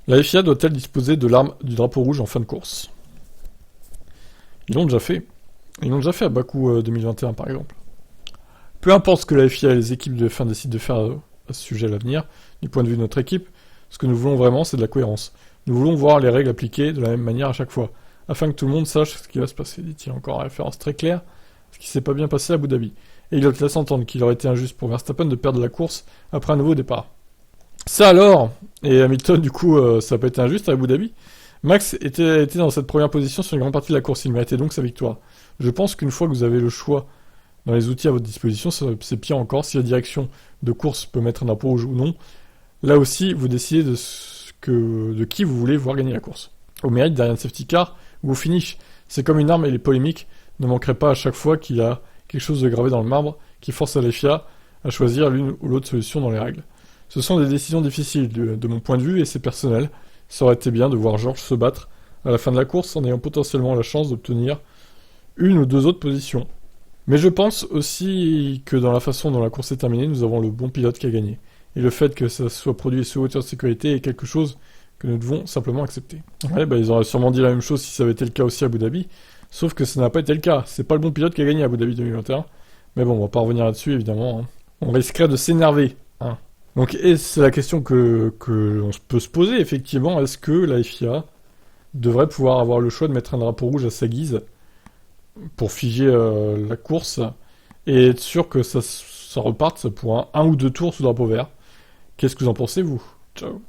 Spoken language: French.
La FIA doit-elle disposer de l'arme du drapeau rouge en fin de course? Ils l'ont déjà fait. Ils l'ont déjà fait à Bakou 2021 par exemple. Peu importe ce que la FIA et les équipes de F1 décident de faire à ce sujet à l'avenir, du point de vue de notre équipe, ce que nous voulons vraiment c'est de la cohérence. Nous voulons voir les règles appliquées de la même manière à chaque fois, afin que tout le monde sache ce qui va se passer, dit-il encore en référence très claire, ce qui s'est pas bien passé à Abu Dhabi. Et il laisse entendre qu'il aurait été injuste pour Verstappen de perdre la course après un nouveau départ. Ça alors, et Hamilton du coup ça n'a pas été injuste à Abu Dhabi. Max était dans cette première position sur une grande partie de la course, il méritait donc sa victoire. Je pense qu'une fois que vous avez le choix dans les outils à votre disposition, c'est pire encore, si la direction de course peut mettre un drapeau rouge ou non, là aussi vous décidez de qui vous voulez voir gagner la course. Au mérite derrière un safety car ou au finish, c'est comme une arme et les polémiques ne manqueraient pas à chaque fois qu'il y a quelque chose de gravé dans le marbre qui force à la FIA à choisir l'une ou l'autre solution dans les règles. Ce sont des décisions difficiles de mon point de vue et c'est personnel. Ça aurait été bien de voir George se battre à la fin de la course en ayant potentiellement la chance d'obtenir une ou deux autres positions. Mais je pense aussi que dans la façon dont la course est terminée, nous avons le bon pilote qui a gagné. Et le fait que ça soit produit sous hauteur de sécurité est quelque chose que nous devons simplement accepter. Ouais, ils auraient sûrement dit la même chose si ça avait été le cas aussi à Abu Dhabi, sauf que ça n'a pas été le cas. C'est pas le bon pilote qui a gagné à Abu Dhabi 2021. Mais bon, on va pas revenir là-dessus, évidemment. Hein. On risquerait de s'énerver. Hein. Donc, et c'est la question que on peut se poser, effectivement. Est-ce que la FIA devrait pouvoir avoir le choix de mettre un drapeau rouge à sa guise pour figer la course et être sûr que ça reparte pour un ou deux tours sous drapeau vert? Qu'est-ce que vous en pensez, vous? Ciao.